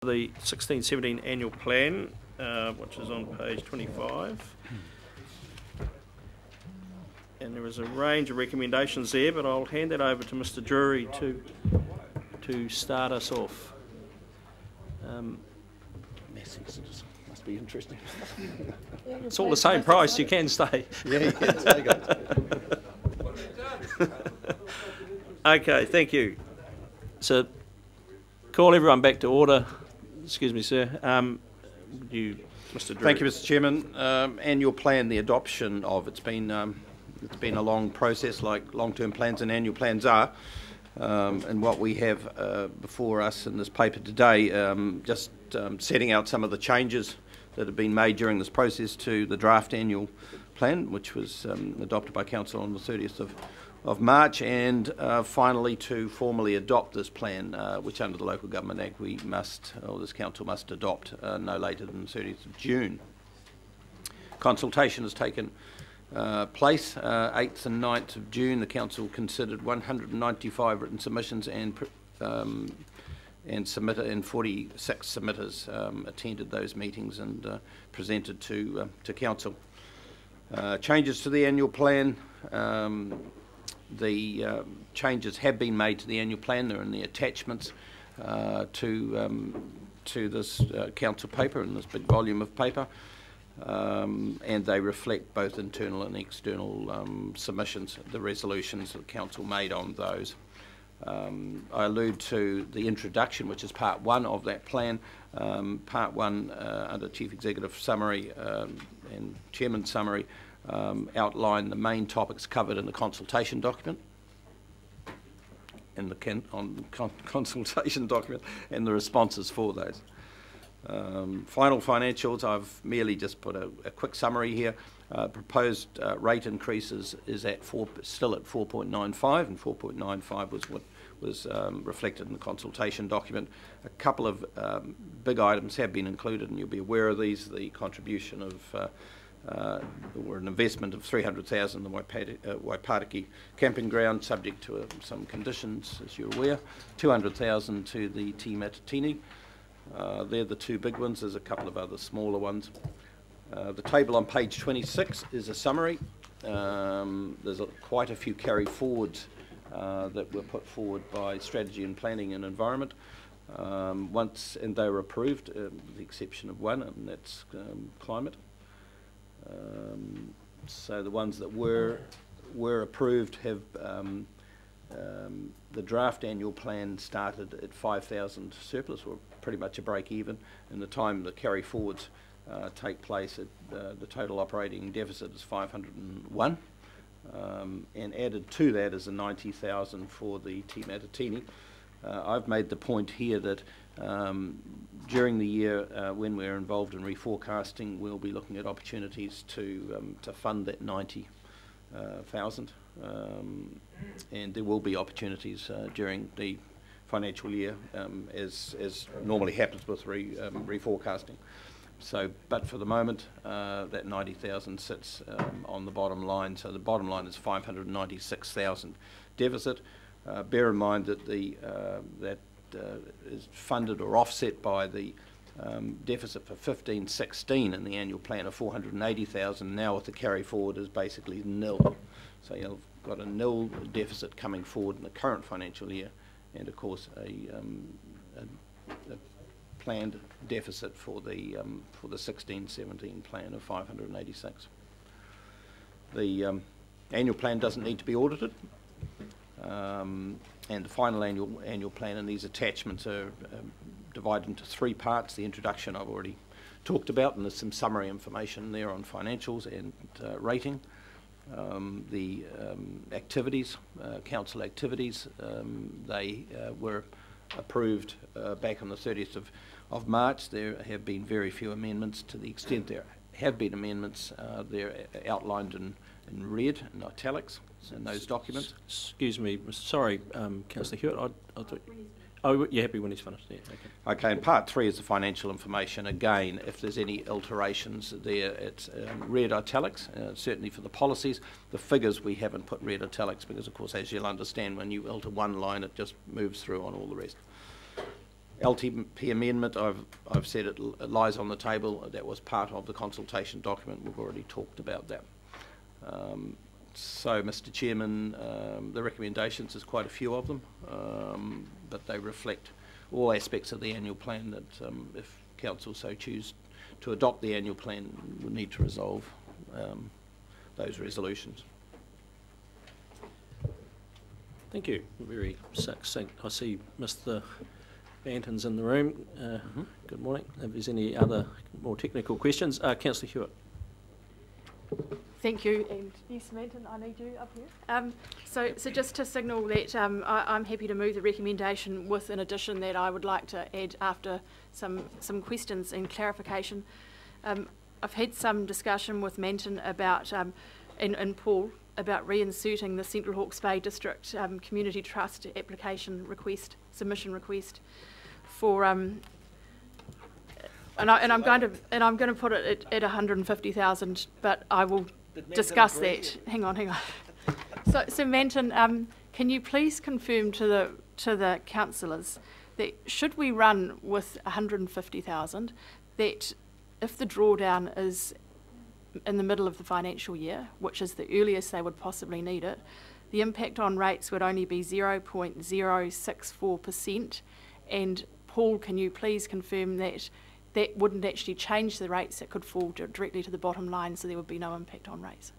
The 16-17 annual plan, which is on page 25. And there is a range of recommendations there, but I'll hand that over to Mr. Drury to start us off. Must be interesting. It's all the same price, you can stay. Yeah, you can take it. Okay, thank you. So, call everyone back to order. Excuse me, sir. Mr. Drury. Thank you, Mr. Chairman. Annual plan, the adoption of it's been a long process, like long-term plans and annual plans are. And what we have before us in this paper today, just setting out some of the changes that have been made during this process to the draft annual plan, which was adopted by Council on the 30th of March, and finally to formally adopt this plan, which under the Local Government Act we must, or this Council must adopt no later than the 30th of June. Consultation has taken place 8th and 9th of June. The Council considered 195 written submissions and 46 submitters attended those meetings and presented to Council. Changes to the annual plan. The changes have been made to the annual plan. They're in the attachments to this Council paper, in this big volume of paper. And they reflect both internal and external submissions, the resolutions that the Council made on those. I allude to the introduction, which is part one of that plan. Part one, under Chief Executive Summary and Chairman's Summary, outline the main topics covered in the consultation document, consultation document, and the responses for those. Final financials, I've merely just put a quick summary here. Proposed rate increases is still at 4.95, and 4.95 was what was reflected in the consultation document. A couple of big items have been included, and you'll be aware of these. The contribution of or an investment of 300,000 in the Waipariki camping ground, subject to some conditions, as you're aware. 200,000 to the Te Matatini. They're the two big ones. There's a couple of other smaller ones. The table on page 26 is a summary. There's quite a few carry forwards that were put forward by Strategy and Planning and Environment. And they were approved, with the exception of one, and that's climate. So the ones that were approved have the draft annual plan started at 5,000 surplus, or pretty much a break even, and the time the carry forwards take place, the total operating deficit is 501, and added to that is a 90,000 for the Te Matatini. I've made the point here that during the year, when we're involved in reforecasting, we'll be looking at opportunities to fund that 90,000, and there will be opportunities during the financial year, as normally happens with reforecasting. So, but for the moment, that 90,000 sits on the bottom line. So the bottom line is 596,000 deficit. Bear in mind that that is funded or offset by the deficit for 15-16 in the annual plan of 480,000. Now with the carry forward is basically nil. So you've got a nil deficit coming forward in the current financial year, and of course a planned deficit for the 16-17 plan of 586. The annual plan doesn't need to be audited. And the final annual plan and these attachments are divided into three parts. The introduction I've already talked about, and there's some summary information there on financials and rating. The activities, council activities, they were approved back on the 30th of March. There have been very few amendments. To the extent there have been amendments, they're outlined in red, in italics, in those documents. Excuse me, sorry, Councillor Hewitt, I thought... Oh, you're happy when he's finished? Yeah, okay. Okay, and part 3 is the financial information. Again, if there's any alterations there, it's red italics, certainly for the policies. The figures we haven't put red italics because, of course, as you'll understand, when you alter one line, it just moves through on all the rest. LTP amendment, I've said it lies on the table. That was part of the consultation document. We've already talked about that. So, Mr. Chairman, the recommendations, there's quite a few of them, but they reflect all aspects of the annual plan that, if Council so choose to adopt the annual plan, we'll need to resolve those resolutions. Thank you. Very succinct. I see Mr. Banton's in the room. Good morning. If there's any other more technical questions, Councillor Hewitt. Thank you, and yes, Manton, I need you up here. So just to signal that I'm happy to move the recommendation with an addition that I would like to add after some questions and clarification. I've had some discussion with Manton about, and Paul, about reinserting the Central Hawke's Bay District Community Trust application request, submission request for, and I'm going to put it at 150,000, but I will discuss that. Hang on. So Manton, can you please confirm to the councillors that should we run with 150,000, that if the drawdown is in the middle of the financial year, which is the earliest they would possibly need it, the impact on rates would only be 0.064%. And Paul, can you please confirm that that wouldn't actually change the rates, it could fall directly to the bottom line, so there would be no impact on rates?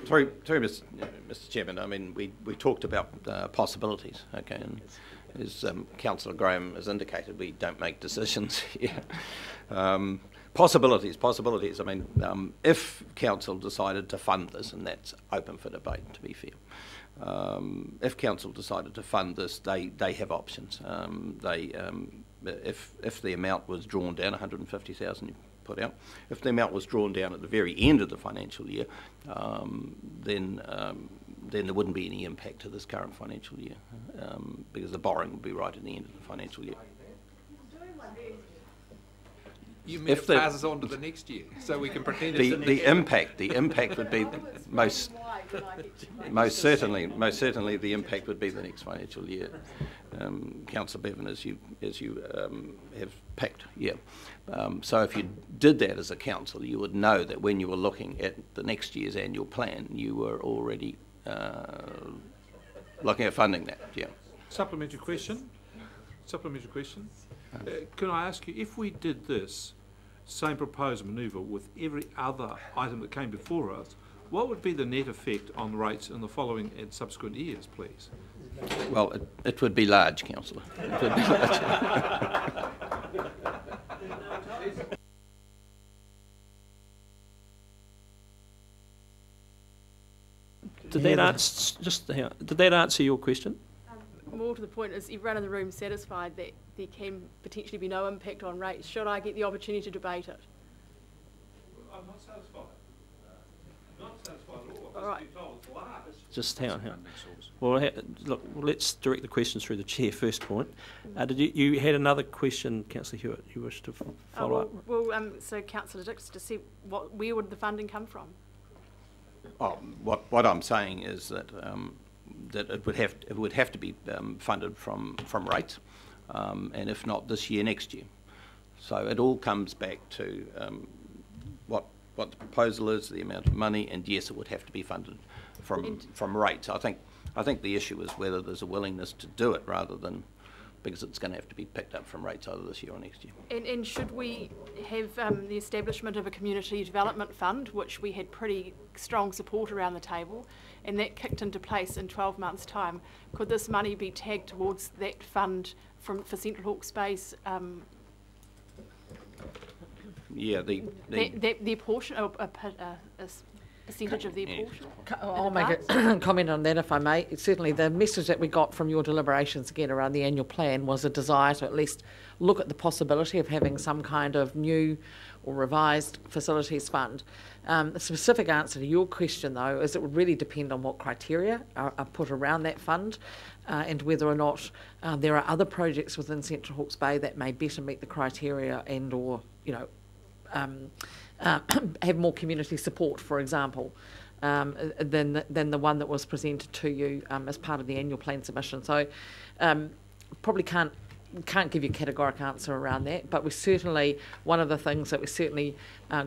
Through Mr. Chairman, I mean, we talked about possibilities, okay, and as Councillor Graham has indicated, we don't make decisions here. Possibilities. I mean, if Council decided to fund this, and that's open for debate, to be fair. If Council decided to fund this, they have options. If the amount was drawn down, 150,000 you put out, if the amount was drawn down at the very end of the financial year, then there wouldn't be any impact to this current financial year, because the borrowing would be right at the end of the financial year. You mean it passes on to the next year, so we can pretend it's the impact would be most certainly the impact would be the next financial year. Councillor Bevan, as you have picked, yeah. So if you did that as a council, you would know that when you were looking at the next year's annual plan, you were already looking at funding that. Yeah. Supplementary question. Can I ask you, if we did this same proposed manoeuvre with every other item that came before us, what would be the net effect on rates in the following and subsequent years, please? Well, it would be large, Councillor. It would be large. Did that answer your question? More to the point, is everyone in the room satisfied that there can potentially be no impact on rates? Should I get the opportunity to debate it? I'm not satisfied. Not satisfied at all. All right. Just hang on. Well, look, let's direct the questions through the chair. First point. Did you had another question, Councillor Hewitt? You wish to follow up? Well, so Councillor Dix, to see where would the funding come from? Oh, what I'm saying is that that it would have to be funded from rates, and if not this year, next year. So it all comes back to what the proposal is, the amount of money, and yes, it would have to be funded from rates. I think the issue is whether there's a willingness to do it rather than because it's going to have to be picked up from rates either this year or next year. And should we have the establishment of a community development fund, which we had pretty strong support around the table, and that kicked into place in 12 months' time, could this money be tagged towards that fund for Central Hawke's Bay's yeah, their portion, a percentage of their portion? I'll make a comment on that, if I may. Certainly the message that we got from your deliberations again around the annual plan was a desire to at least look at the possibility of having some kind of new or revised facilities fund. The specific answer to your question, though, is it would really depend on what criteria are put around that fund and whether or not there are other projects within Central Hawke's Bay that may better meet the criteria and or, you know, have more community support, for example, than the one that was presented to you as part of the annual plan submission. So probably can't give you a categoric answer around that, but we certainly, one of the things that we're certainly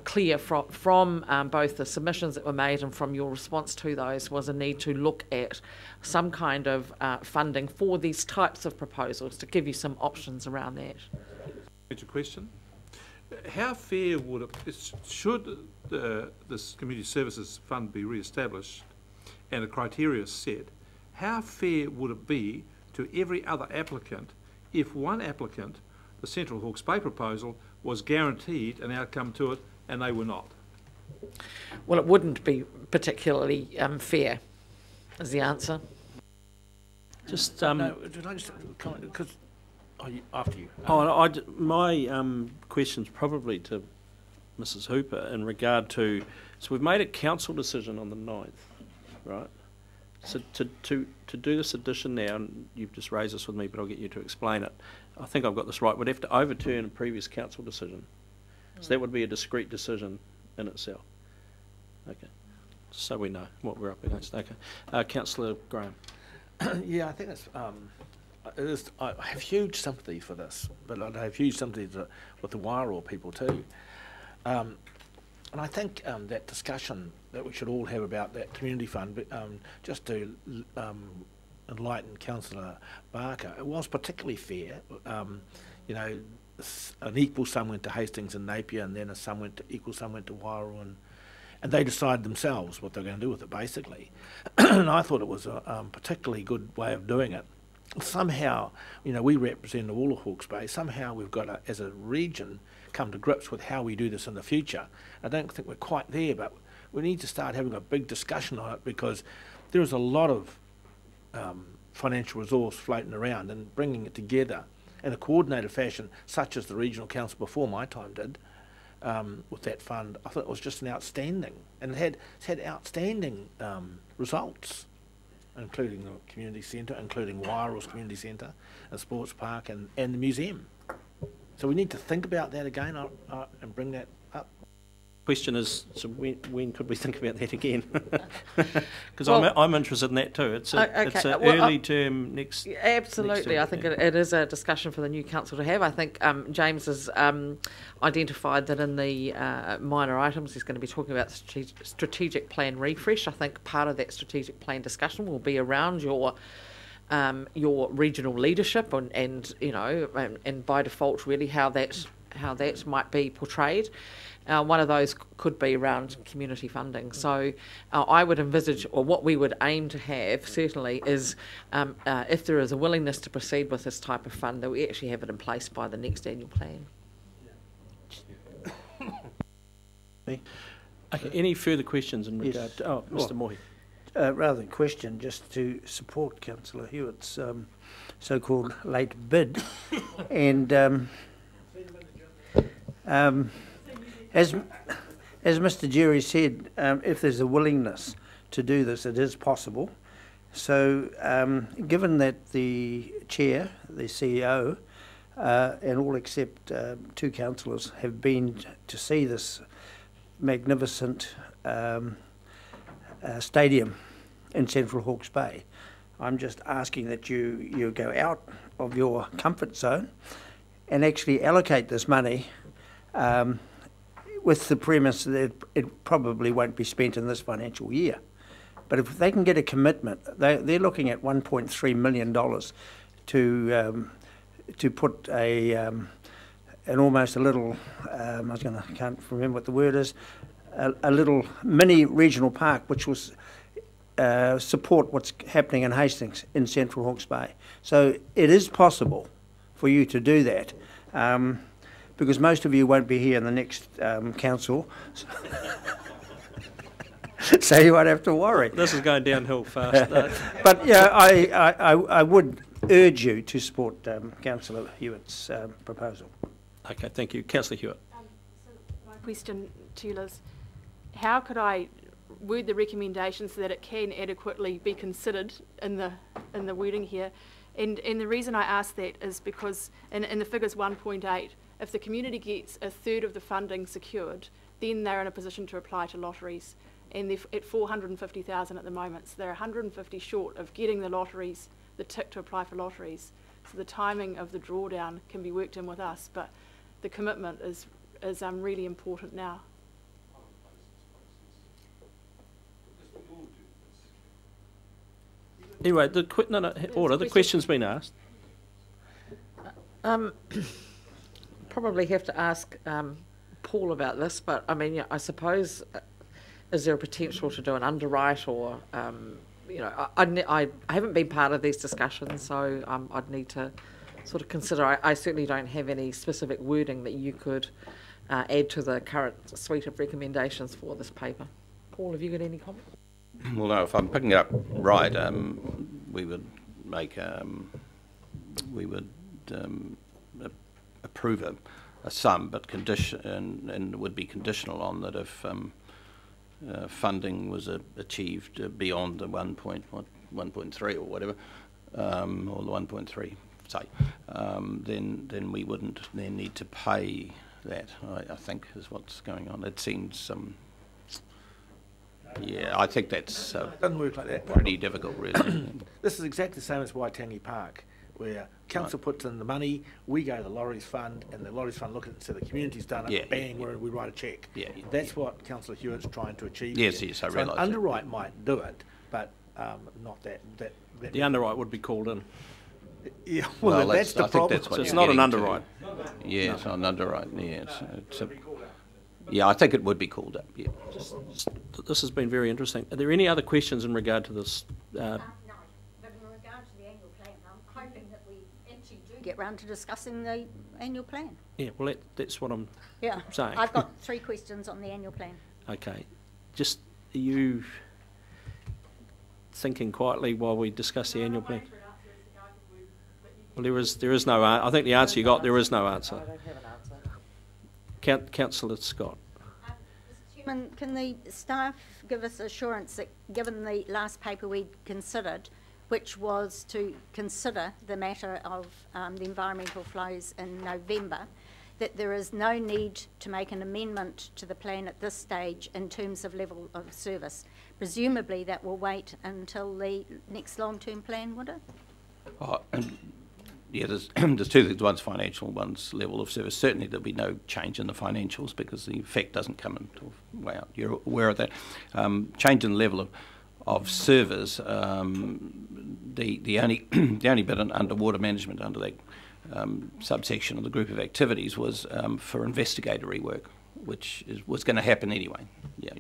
clear from both the submissions that were made and from your response to those was a need to look at some kind of funding for these types of proposals, to give you some options around that. Major question. How fair would it, should this Community Services Fund be re-established and a criteria set, how fair would it be to every other applicant if one applicant, the Central Hawke's Bay proposal, was guaranteed an outcome to it and they were not? Well, it wouldn't be particularly fair, is the answer. Just no, did I just comment? Because after you. my question's probably to Mrs. Hooper in regard to, so we've made a council decision on the 9th, right? So to do this addition now, and you've just raised this with me, but I'll get you to explain it. I think I've got this right. We'd have to overturn a previous council decision. So that would be a discrete decision in itself. Okay. So we know what we're up against. Okay. Councillor Graham. Yeah, I think it's, it is, I have huge sympathy for this, but I have huge sympathy with the Wairoa people too. And I think that discussion that we should all have about that community fund, just to enlighten Councillor Barker, it was particularly fair. You know, an equal sum went to Hastings and Napier, and then a sum went to, equal sum went to Wairoa, and they decided themselves what they're going to do with it, basically. And I thought it was a particularly good way of doing it. Somehow, you know, we represent all of Hawke's Bay. Somehow we've got to, as a region, come to grips with how we do this in the future. I don't think we're quite there, but we need to start having a big discussion on it, because there is a lot of financial resource floating around, and bringing it together in a coordinated fashion, such as the Regional Council before my time did, with that fund, I thought it was just an outstanding, and it's had outstanding results, including the community centre, including Wairoa's community centre, a sports park, and the museum. So we need to think about that again and bring that up. Question is, so when could we think about that again? Because well, I'm interested in that too. It's an early term next. Absolutely, next I think it is a discussion for the new council to have. I think James has identified that in the minor items he's going to be talking about the strategic plan refresh. I think part of that strategic plan discussion will be around your regional leadership and you know, and by default really how that might be portrayed. One of those could be around community funding. So I would envisage, or what we would aim to have certainly is, if there is a willingness to proceed with this type of fund, that we actually have it in place by the next annual plan. Okay, any further questions in regard to, Mr. Mohi? Rather than question, just to support Councillor Hewitt's so-called late bid. And as Mr. Jerry said, if there's a willingness to do this, it is possible. So given that the chair, the CEO, and all except two councillors have been to see this magnificent stadium in Central Hawke's Bay, I'm just asking that you go out of your comfort zone and actually allocate this money with the premise that it probably won't be spent in this financial year. But if they can get a commitment, they're looking at $1.3 million to put an almost a little, can't remember what the word is, a little mini regional park which will support what's happening in Hastings in Central Hawke's Bay. So it is possible for you to do that. Because most of you won't be here in the next council, so you won't have to worry. This is going downhill fast. But yeah, I would urge you to support Councillor Hewitt's proposal. Okay, thank you. Councillor Hewitt. So my question to you, Liz, how could I word the recommendations so that it can adequately be considered in the wording here? And the reason I ask that is because in the figures 1.8, if the community gets a third of the funding secured, then they're in a position to apply to lotteries. And they're at 450,000 at the moment, so they're 150 short of getting the lotteries, the tick to apply for lotteries. So the timing of the drawdown can be worked in with us, but the commitment is really important now. Anyway, the question's been asked. Probably have to ask Paul about this, but I mean, I suppose, is there a potential to do an underwrite, or I haven't been part of these discussions, so I'd need to sort of consider. I certainly don't have any specific wording that you could add to the current suite of recommendations for this paper. Paul, have you got any comment? Well, no, if I'm picking it up right, we would make approve a sum, but and would be conditional on that if funding was achieved beyond the 1.3 or whatever, or the 1.3, say, then we wouldn't then need to pay that. I think is what's going on. It seems yeah, I think that's doesn't work like that. pretty difficult, really. This is exactly the same as Waitangi Park, where council puts in the money, we go to the Lorries Fund, and the Lorries Fund look at it, so the community's done it, bang, we write a cheque. That's what Councillor Hewitt's trying to achieve. Yes, here. yes, I so realise an underwrite might do it, but not that. The underwrite would be called in. Yeah, well, that's the problem. That's what so it's not an underwrite. Yeah, no. It's not an underwrite. Yeah, yeah, I think it would be called up. Yeah. This has been very interesting. Are there any other questions in regard to this? No, but in regard to the annual plan, I'm hoping that we actually do get round to discussing the annual plan. Yeah, well, that's what I'm saying. I've got 3 questions on the annual plan. Okay. Just, are you thinking quietly while we discuss the annual plan? Well, there is no answer. I think the answer you got, there is no answer. I don't have an answer. Councillor Scott. Mr. Chairman, can the staff give us assurance that, given the last paper we considered, which was to consider the matter of the environmental flows in November, that there is no need to make an amendment to the plan at this stage in terms of level of service? Presumably that will wait until the next long-term plan, would it? Yeah, there's 2 things. One's financial, one's level of service. Certainly there'll be no change in the financials because the effect doesn't come until way out. You're aware of that. Change in the level of service, the only bit on underwater management under that subsection of the group of activities was for investigatory work, which was going to happen anyway. Yeah.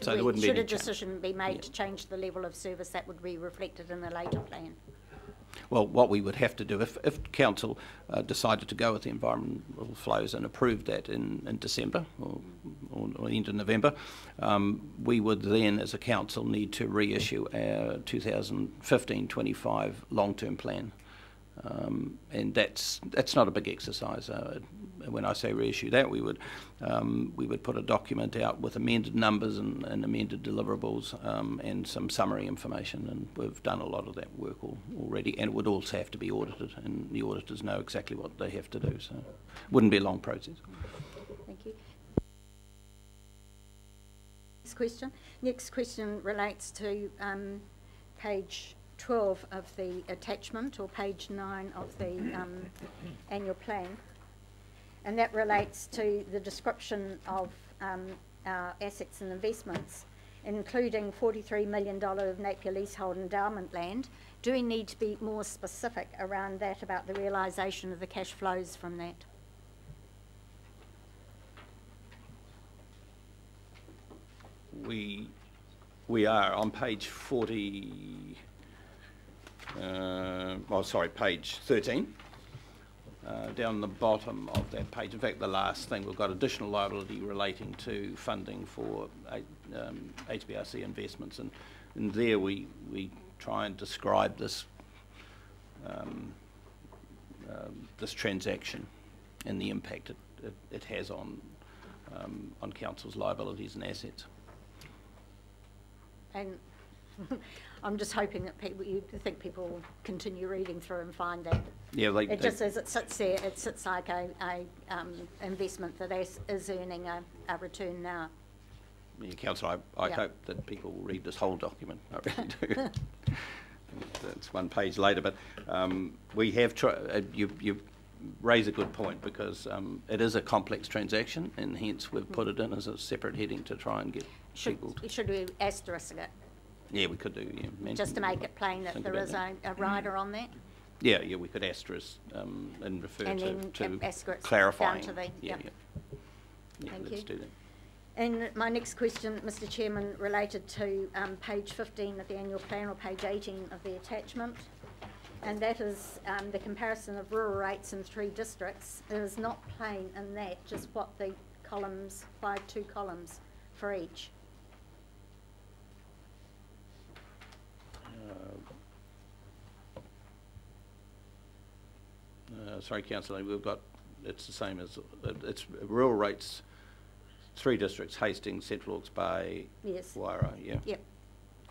So there wouldn't be any should a decision be made to change the level of service, that would be reflected in the later plan? Well, what we would have to do, if Council decided to go with the environmental flows and approved that in December or end of November, we would then, as a Council, need to reissue our 2015-25 long-term plan. And that's not a big exercise. When I say reissue that, we would put a document out with amended numbers and amended deliverables and some summary information, and we've done a lot of that work already, and it would also have to be audited, and the auditors know exactly what they have to do, so it wouldn't be a long process. Thank you. Next question relates to page 12 of the attachment, or page 9 of the annual plan, and that relates to the description of our assets and investments, including $43 million of Napier leasehold endowment land. Do we need to be more specific around that, about the realisation of the cash flows from that? We are on page 40. Page 13. Down the bottom of that page, in fact the last thing, we've got additional liability relating to funding for HBRC investments, and there we try and describe this this transaction and the impact it has on Council's liabilities and assets. And I'm just hoping that you think people will continue reading through and find that. Yeah, just as it sits there, it sits like a investment that is earning a return now. Yeah, Councillor, I hope that people will read this whole document. I really do. that's one page later, but we have you raise a good point, because it is a complex transaction, and hence we've put it in as a separate heading to try and get people. Should we asterisk it? Yeah, we could do. Yeah, just to make it plain that there is a rider on that. Yeah, we could asterisk and refer and to asterisk clarifying. Down to the, yeah. Thank let's you. do that. And my next question, Mr. Chairman, related to page 15 of the annual plan, or page 18 of the attachment, and that is the comparison of rural rates in 3 districts. It is not plain in that just what the columns, 2 columns for each. Sorry, Councillor, we've got, it's the same as, it's rural rates, 3 districts, Hastings, Central Hawke's Bay, Yes. Waira, yeah. Yep.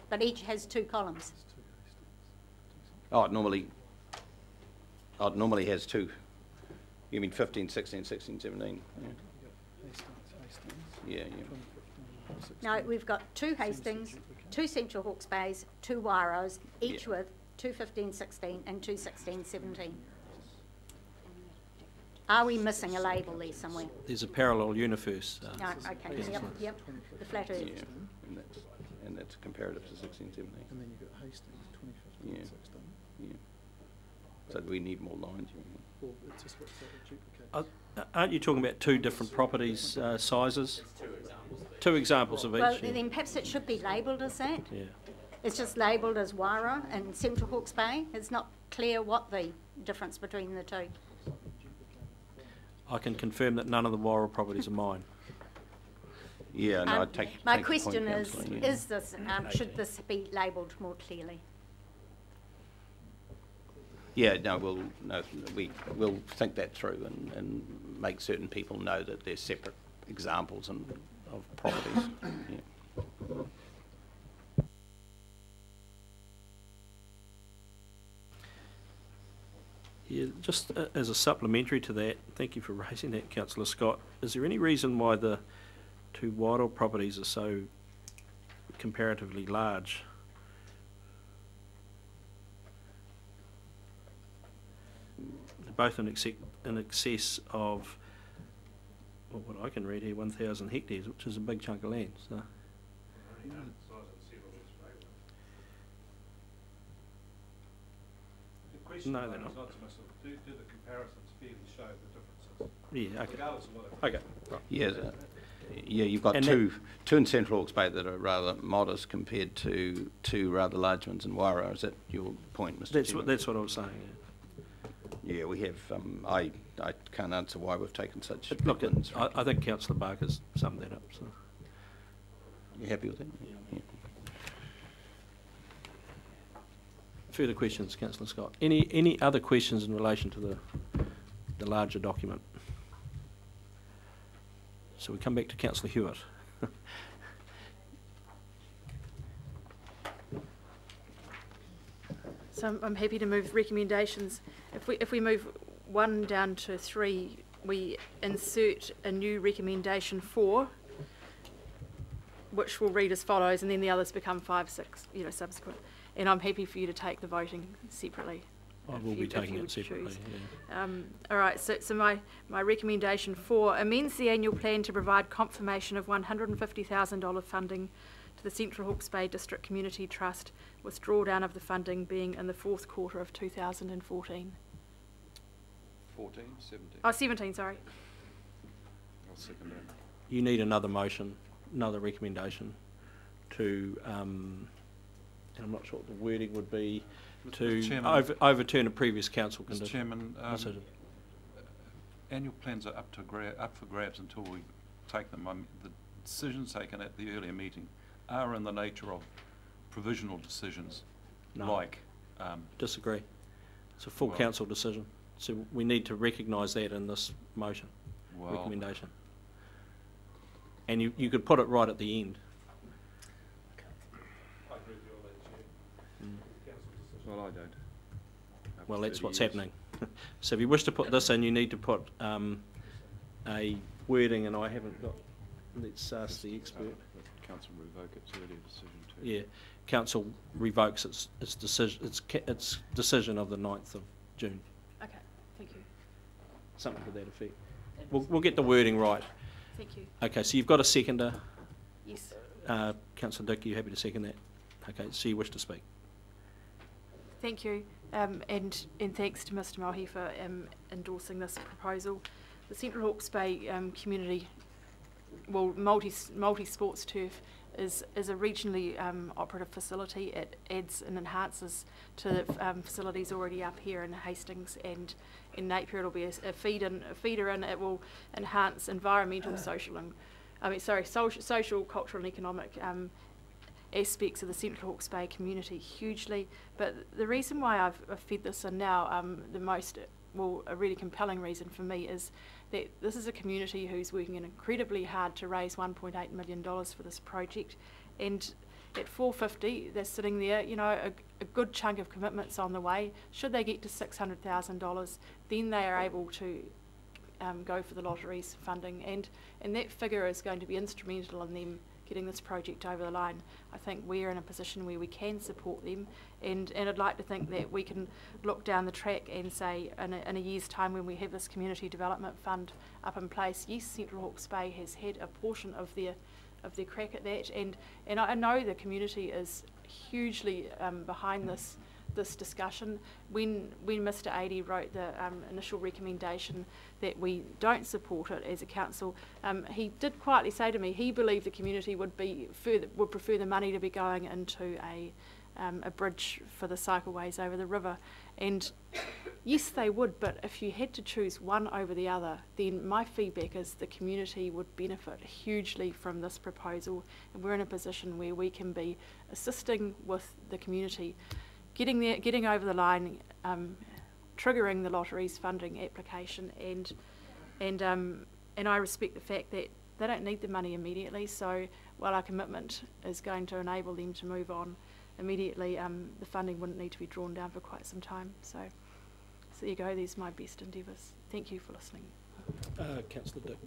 But each has 2 columns. Oh, it normally has 2. You mean 15, 16, 16, 17? Yeah. No, we've got 2 Hastings, 2 Central Hawke's Bays, 2 Wairos, each with 2 15, 16 and 2 16, 17. Are we missing a label there somewhere? There's a parallel universe. No, okay, yep, the flat earth. Yeah, and that's comparative to 16, 17. And then you've got Hastings, 2015, Yeah. 16. Yeah. So do we need more lines? Well, it's just what's that duplicate. Aren't you talking about 2 different properties sizes? 2 examples of each. Well, then perhaps it should be labelled as that. Yeah. It's just labelled as Waira and Central Hawke's Bay. It's not clear what the difference between the 2. I can confirm that none of the Waira properties are mine. Yeah, no, I take my take question the point, is, Councillor, yeah. is this, should this be labelled more clearly? Yeah, no, we'll think that through and make certain people know that they're separate examples of properties. Yeah. Yeah, just as a supplementary to that, thank you for raising that, Councillor Scott. Is there any reason why the 2 Wairau properties are so comparatively large? They're both in excess of, well, what I can read here, 1,000 hectares, which is a big chunk of land. So. No, they're not. Do the comparisons fairly show the differences? Yeah, okay. Regardless of what Okay. Right. Yeah, you've got And two in Central Hawke's Bay that are rather modest compared to 2 rather large ones in Waira. Is that your point, Mr. Chairman? That's what I was saying. Yeah, we have. I can't answer why we've taken such. Yeah. Look, I think Councillor Barker's summed that up. So. You happy with that? Yeah. Further questions, Councillor Scott? Any other questions in relation to the larger document? So we come back to Councillor Hewitt. So I'm happy to move recommendations. If we move 1 down to 3, we insert a new recommendation 4, which will read as follows, and then the others become 5, 6, subsequent. And I'm happy for you to take the voting separately. I will be taking it separately. Yeah. All right, so my recommendation 4 amends the annual plan to provide confirmation of $150,000 funding to the Central Hawke's Bay District Community Trust, with drawdown of the funding being in the 4th quarter of 2014. 14, 17. Oh, 17, sorry. I'll second that. You need another motion, another recommendation to, and I'm not sure what the wording would be, to overturn a previous council condition. Mr. Chairman, annual plans are up for grabs until we take them. The decisions taken at the earlier meeting are in the nature of provisional decisions, Disagree. It's a full council decision. So we need to recognise that in this motion, recommendation. And you could put it right at the end. I agree with you on that, Chair. Well, I don't. Well, that's what's happening. So if you wish to put this in, you need to put a wording, and I haven't got. Let's ask the expert. council revoke its earlier decision too. Yeah, council revokes its decision of the 9th of June. Okay, thank you. Something to that effect. We'll get the wording right. Thank you. Okay, so you've got a seconder. Yes. Councillor Dick, are you happy to second that? Okay, so you wish to speak. Thank you, and thanks to Mr Mohi for endorsing this proposal. The Central Hawke's Bay community, well, multi-sports turf is a regionally operative facility. It adds and enhances to the facilities already up here in Hastings and in Napier. It'll be a feeder in. It will enhance environmental, social, cultural and economic aspects of the Central Hawke's Bay community hugely. But the reason why I've fed this in now, a really compelling reason for me is that this is a community who's working incredibly hard to raise $1.8 million for this project, and at 450 they're sitting there, you know, a good chunk of commitments on the way. Should they get to $600,000, then they are able to go for the lottery's funding, and that figure is going to be instrumental in them getting this project over the line. I think we're in a position where we can support them, and I'd like to think that we can look down the track and say in a year's time, when we have this community development fund up in place, yes, Central Hawke's Bay has had a portion of their crack at that, and I know the community is hugely behind this discussion. When Mr Adey wrote the initial recommendation that we don't support it as a council, he did quietly say to me he believed the community would prefer the money to be going into a bridge for the cycleways over the river. And yes, they would, but if you had to choose one over the other, then my feedback is the community would benefit hugely from this proposal, and we're in a position where we can be assisting with the community getting over the line, triggering the lottery's funding application, and I respect the fact that they don't need the money immediately. So while our commitment is going to enable them to move on immediately, the funding wouldn't need to be drawn down for quite some time. So there you go. These are my best endeavours. Thank you for listening. Councillor Dick.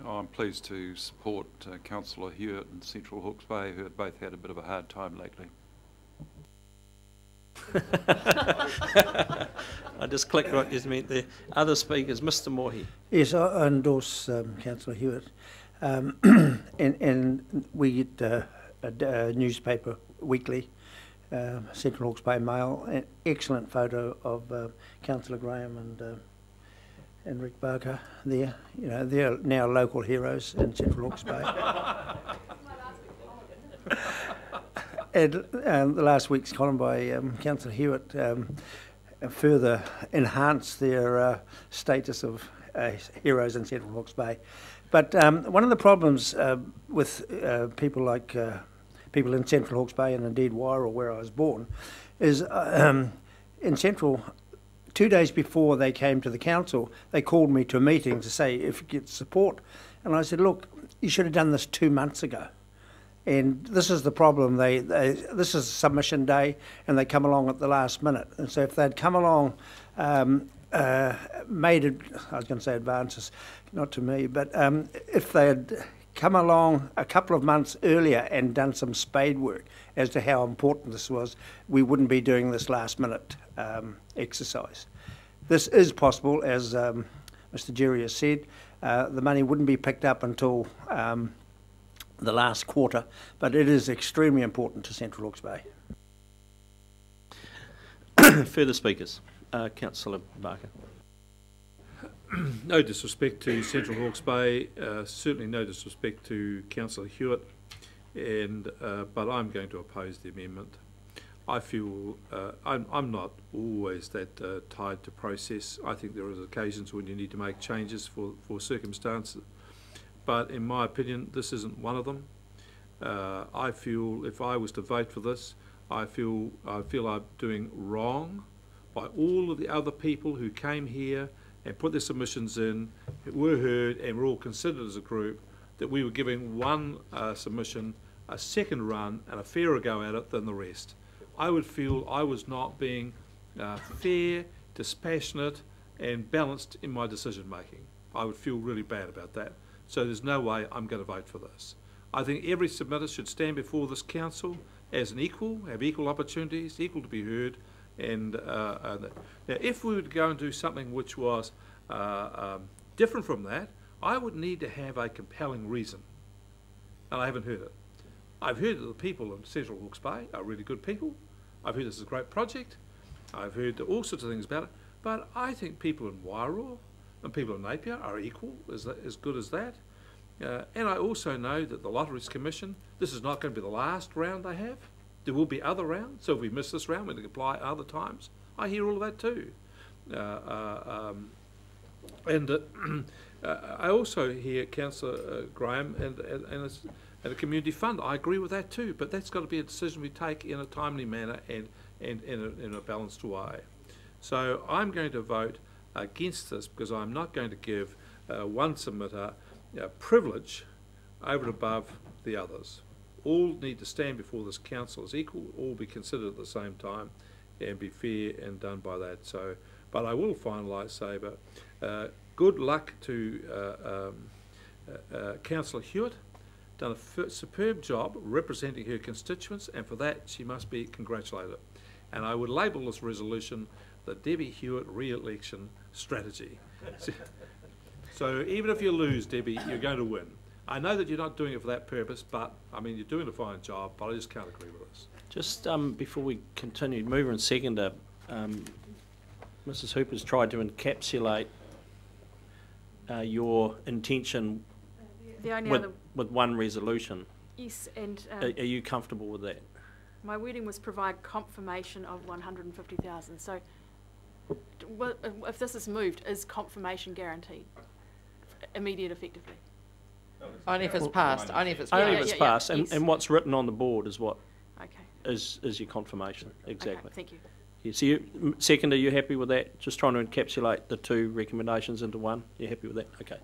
I'm pleased to support Councillor Hewitt and Central Hawke's Bay, who have both had a bit of a hard time lately. I just clicked what you meant there. Other speakers, Mr Mohi. Yes, I endorse Councillor Hewitt. And we get a newspaper weekly, Central Hawke's Bay Mail, an excellent photo of Councillor Graham and Rick Barker there. You know, they're now local heroes in Central Hawke's Bay. And the last week's column by Councillor Hewitt further enhanced their status of heroes in Central Hawke's Bay. But one of the problems with people like people in Central Hawke's Bay, and indeed Wairau, where I was born, is in Central, 2 days before they came to the council, they called me to a meeting to say if you get support. And I said, look, you should have done this 2 months ago. And this is the problem. This is submission day, and they come along at the last minute. And so if they'd come along, made it, I was going to say advances, not to me, but if they had come along a couple of months earlier and done some spade work as to how important this was, we wouldn't be doing this last minute exercise. This is possible, as Mr Jerry has said. The money wouldn't be picked up until the last quarter, but it is extremely important to Central Hawke's Bay. Further speakers. Councillor Barker. No disrespect to Central Hawke's Bay, certainly no disrespect to Councillor Hewitt, but I'm going to oppose the amendment. I feel I'm not always that tied to process. I think there are occasions when you need to make changes for circumstances, but in my opinion, this isn't one of them. I feel if I was to vote for this, I feel I'm doing wrong by all of the other people who came here and put their submissions in, were heard and were all considered as a group, that we were giving one submission a second run and a fairer go at it than the rest. I would feel I was not being fair, dispassionate and balanced in my decision making. I would feel really bad about that. So there's no way I'm going to vote for this. I think every submitter should stand before this council as an equal, have equal opportunities, equal to be heard. And now, if we would go and do something which was different from that, I would need to have a compelling reason, and I haven't heard it. I've heard that the people in Central Hawke's Bay are really good people. I've heard this is a great project. I've heard all sorts of things about it, but I think people in Wairoa and people in Napier are equal, as good as that. And I also know that the Lotteries Commission, this is not going to be the last round they have. There will be other rounds, so if we miss this round, we can apply at other times. I hear all of that too. I also hear Councillor Graham and a community fund. I agree with that too, but that's got to be a decision we take in a timely manner and in a balanced way. So I'm going to vote against this because I'm not going to give one submitter privilege over and above the others. All need to stand before this council as equal, all be considered at the same time and be fair and done by that. So, but I will finalise, say, but good luck to Councillor Hewitt. Done a superb job representing her constituents, and for that she must be congratulated. And I would label this resolution the Debbie Hewitt re-election strategy. So even if you lose, Debbie, you're going to win. I know that you're not doing it for that purpose, but I mean, you're doing a fine job, but I just can't agree with this. Just before we continue, mover and seconder, Mrs. Hooper's tried to encapsulate your intention with one resolution. Yes, and Are you comfortable with that? my wording was provide confirmation of 150,000. So, if this is moved, is confirmation guaranteed, immediate, effectively? Only if it's passed. Only if it's Only passed. if it's passed, yes. and what's written on the board is what Okay. is your confirmation, exactly. Okay, thank you. Yeah, so you, seconder, you happy with that? Just trying to encapsulate the two recommendations into one. You happy with that? Okay.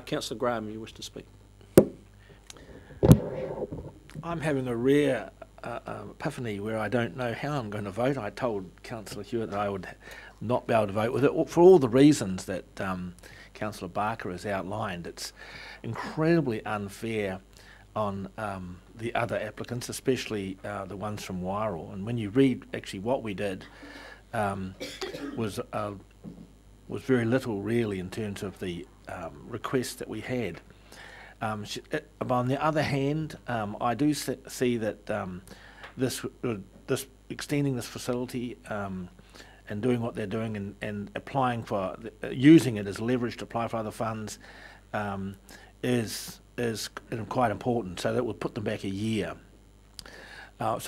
Councillor Graham, you wish to speak? I'm having a rare epiphany where I don't know how I'm going to vote. I told Councillor Hewitt that I would not be able to vote with it for all the reasons that Councillor Barker has outlined. It's incredibly unfair on the other applicants, especially the ones from Wairoa. And when you read actually what we did, was very little really in terms of the requests that we had. On the other hand, I do see that this extending this facility and doing what they're doing and applying for using it as leverage to apply for other funds is quite important. So that will put them back a year. I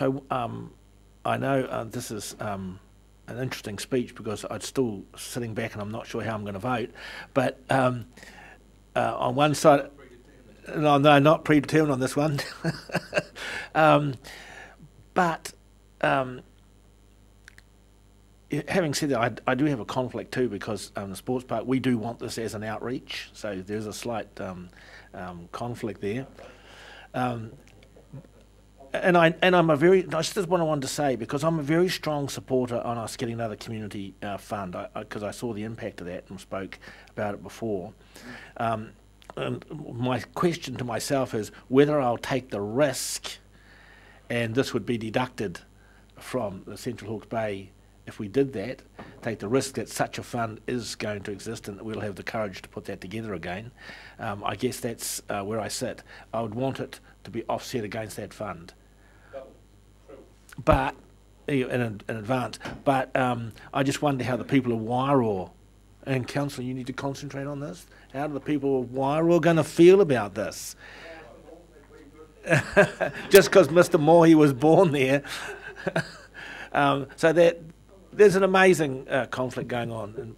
know this is an interesting speech because I'm still sitting back and I'm not sure how I'm going to vote. But on one side. No, not predetermined on this one. But having said that, I do have a conflict too because the sports park, we do want this as an outreach, so there's a slight conflict there. And I just what I wanted to say, because I'm a very strong supporter on us getting another community fund, because I saw the impact of that and spoke about it before. And my question to myself is whether I'll take the risk, and this would be deducted from the Central Hawke's Bay if we did that, take the risk that such a fund is going to exist and that we'll have the courage to put that together again. I guess that's where I sit. I would want it to be offset against that fund. But, in advance, but I just wonder how the people of Wairoa, and Councillor, you need to concentrate on this. How are the people of Wairoa going to feel about this? Just because Mr. Mohi was born there. So that there's an amazing conflict going on.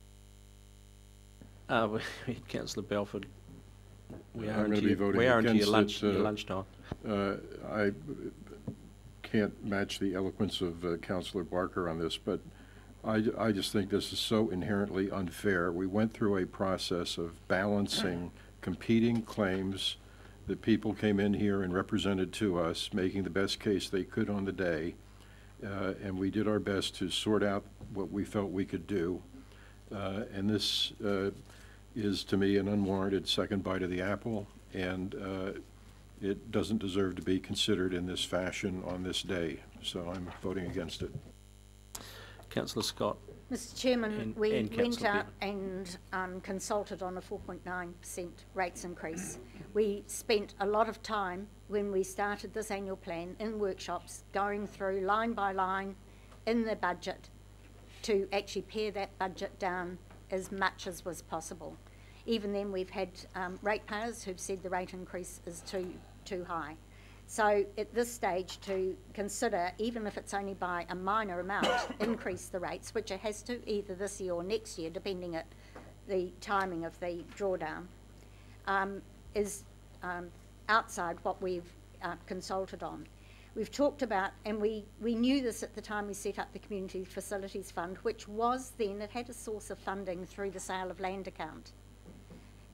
Councillor Belford, we I'm are going to be voting into your against lunchtime. I can't match the eloquence of Councillor Barker on this, but I just think this is so inherently unfair. We went through a process of balancing competing claims that people came in here and represented to us, making the best case they could on the day, and we did our best to sort out what we felt we could do. And this is, to me, an unwarranted second bite of the apple, and it doesn't deserve to be considered in this fashion on this day. So I'm voting against it. Councillor Scott. Mr Chairman, we went Councillor out and consulted on a 4.9% rates increase. We spent a lot of time when we started this annual plan in workshops, going through line by line in the budget to actually pare that budget down as much as was possible. Even then, we've had ratepayers who've said the rate increase is too high. So at this stage, to consider, even if it's only by a minor amount, increase the rates, which it has to either this year or next year, depending at the timing of the drawdown, is outside what we've consulted on. We've talked about, and we knew this at the time we set up the Community Facilities Fund, which was then, it had a source of funding through the sale of land account.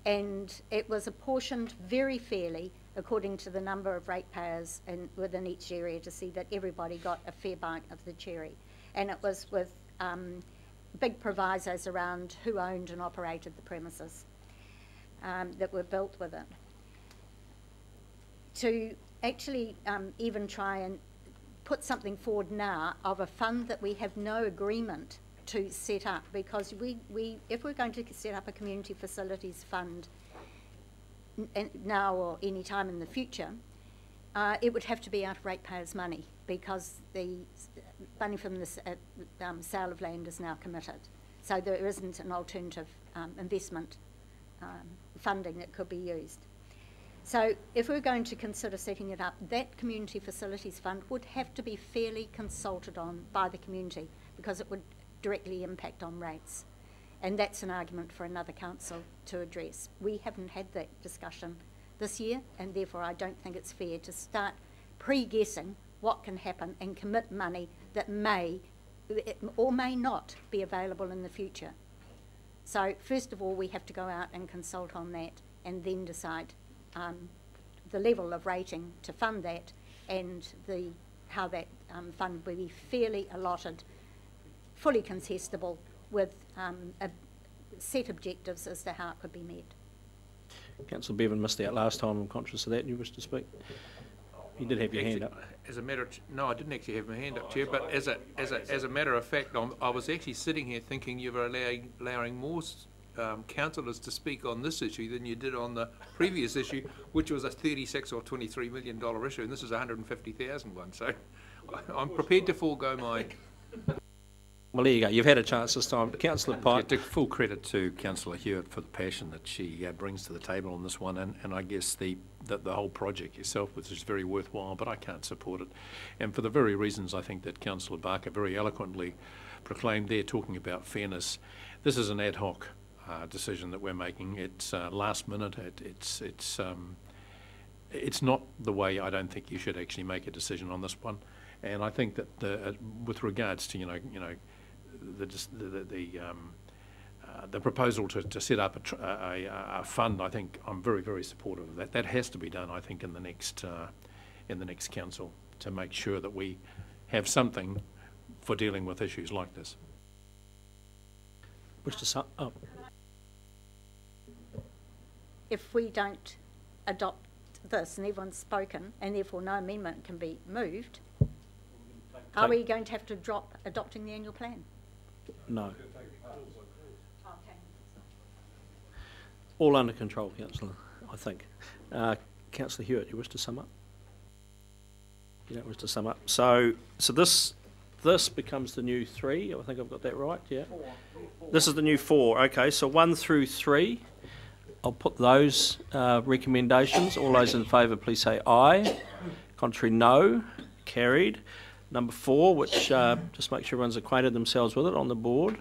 And it was apportioned very fairly according to the number of ratepayers within each area to see that everybody got a fair bite of the cherry. And it was with big provisos around who owned and operated the premises that were built with it. To actually even try and put something forward now of a fund that we have no agreement to set up, because if we're going to set up a community facilities fund now or any time in the future, it would have to be out of ratepayers' money, because the money from the sale of land is now committed. So there isn't an alternative investment funding that could be used. So if we're going to consider setting it up, that community facilities fund would have to be fairly consulted on by the community, because it would directly impact on rates. And that's an argument for another council to address. We haven't had that discussion this year, and therefore I don't think it's fair to start pre-guessing what can happen and commit money that may or may not be available in the future. So first of all, we have to go out and consult on that, and then decide the level of rating to fund that, and how that fund will be fairly allotted, fully contestable, with a set objectives as to how it could be met. Councillor Bevan missed out last time. I'm conscious of that. You wish to speak? You did have your hand up. As a matter of, no, I didn't actually have my hand up, Chair. But as a matter of fact, I was actually sitting here thinking you were allowing more councillors to speak on this issue than you did on the previous issue, which was a $36 or $23 million issue, and this is a $150,000 one. So I'm prepared to forego my. Well, there you go. You've had a chance this time. Councillor Pike. Yeah, full credit to Councillor Hewitt for the passion that she brings to the table on this one, and I guess the whole project itself, which is very worthwhile, but I can't support it. And for the very reasons I think that Councillor Barker very eloquently proclaimed there, talking about fairness, this is an ad hoc decision that we're making. It's last minute. It's not the way I don't think you should actually make a decision on this one. And I think that with regards to the proposal to set up a fund, I think I'm very, very supportive of that. That has to be done, I think, in the next council, to make sure that we have something for dealing with issues like this. If we don't adopt this, and everyone's spoken, and therefore no amendment can be moved, are we going to have to drop adopting the annual plan? No. All under control, Councillor, I think. Councillor Hewitt, you wish to sum up? You don't wish to sum up. So this becomes the new 3. I think I've got that right, yeah? 4. This is the new 4. Okay, so 1 through 3. I'll put those recommendations. All those in favour, please say aye. Contrary, no. Carried. Number 4, which just make sure everyone's acquainted themselves with it on the board.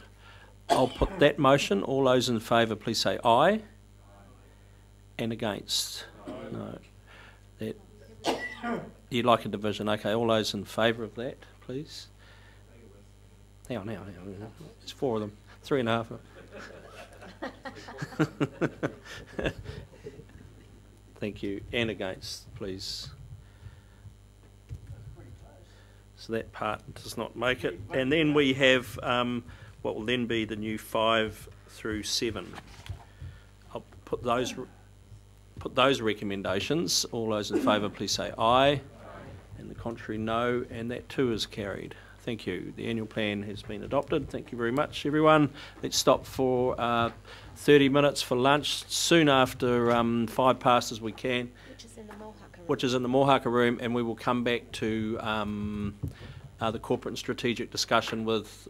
I'll put that motion. All those in favour, please say aye. And against? No. That. You'd like a division? Okay. All those in favour of that, please. Hang on. There's 4 of them. 3.5. Thank you. And against, please. So that part does not make it. And then we have what will then be the new 5 through 7. I'll put those. put those recommendations. All those in favour, please say aye. And the contrary, no. And that too is carried. Thank you. The annual plan has been adopted. Thank you very much, everyone. Let's stop for 30 minutes for lunch, soon after 5 past as we can. Which is in the Mohaka room, and we will come back to the corporate and strategic discussion with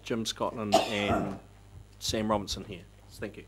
Jim Scotland and Sam Robinson here. Thank you.